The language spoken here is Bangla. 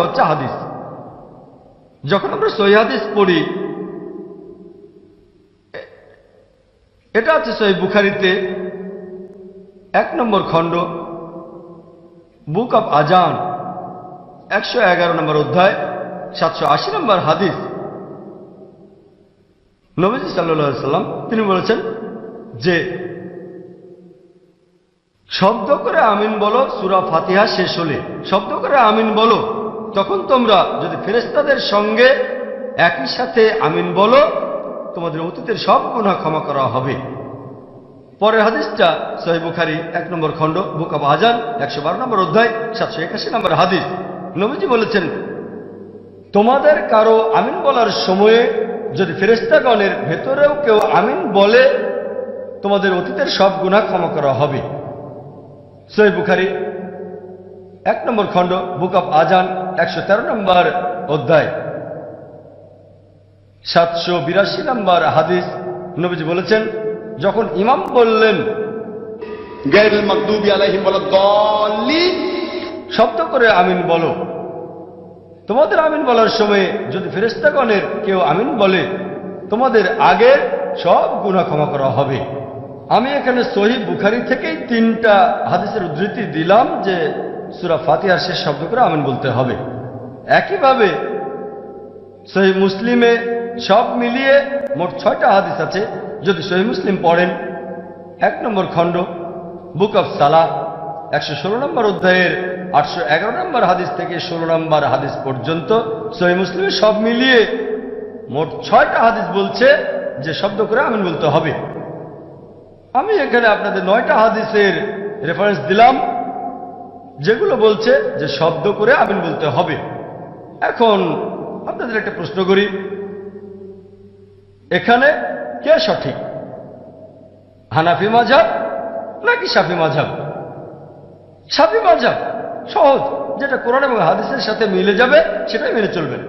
হচ্ছে হাদিস। যখন আমরা সহিহ হাদিস পড়ি, এটা আছে সহিহ বুখারীতে 1 নম্বর খণ্ড, বুক অব আজান, 111 নম্বর অধ্যায়, 780 নম্বর হাদিস। নবীজি সাল্লাল্লাহু আলাইহি সাল্লাম তিনি বলেছেন যে শব্দ করে আমিন বলো সূরা ফাতিহা শেষ হলে, শব্দ করে আমিন বলো, তখন তোমরা যদি ফেরেশতাদের সঙ্গে একই সাথে আমিন বলো, তোমাদের অতীতের সব গুনাহ ক্ষমা করা হবে। পরের হাদিসটা সহিহ বুখারী 1 নম্বর খণ্ড, বুক অব আজান, 112 নম্বর অধ্যায়, 781 নম্বর হাদিস। নবীজি বলেছেন, তোমাদের কারো আমিন বলার সময়ে যদি ফেরেশতাগণের ভেতরেও কেউ আমিন বলে, তোমাদের অতীতের সব গুনাহ ক্ষমা করা হবে। সহিহ বুখারী 1 নম্বর খণ্ড, বুক অব আজান, 113 নম্বর অধ্যায়, 782 নম্বর হাদিস। নবীজি বলেছেন, যখন ইমাম বললেন গায়রুল মাগদুবি আলাইহিম ওয়ালাদ-দাল্লিন, শব্দ করে আমিন বলো, তোমাদের আমিন বলার সময় যদি ফেরেশতাগণের কেউ আমিন বলে, তোমাদের আগের সব গুনাহ ক্ষমা করা হবে। আমি এখানে সহিহ বুখারী থেকেই 3টা হাদিসের উদ্ধৃতি দিলাম যে সূরা ফাতিহার শেষ শব্দ করে আমিন বলতে হবে। একইভাবে সহিহ মুসলিমে সব মিলিয়ে মোট 6টা হাদিস আছে। যদি সহিহ মুসলিম পড়েন 1 নম্বর খণ্ড, বুক অব সালাহ, 116 নম্বর অধ্যায়ের 811 নম্বর হাদিস থেকে 16 নম্বর হাদিস পর্যন্ত সহিহ মুসলিমে সব মিলিয়ে মোট 6টা হাদিস বলছে যে শব্দ করে আমিন বলতে হবে। আমি এখানে আপনাদের 9টা হাদিসের রেফারেন্স দিলাম যেগুলো বলছে যে শব্দ করে আমিন বলতে হবে। এখন আপনাদের একটা প্রশ্ন করি, এখানে কে সঠিক, হানাফি মাযহাব নাকি শাফি মাযহাব? শাফি মাযহাব সহজ, যেটা কোরআন এবং হাদিসের সাথে মিলে যাবে সেটাই মেনে চলবেন।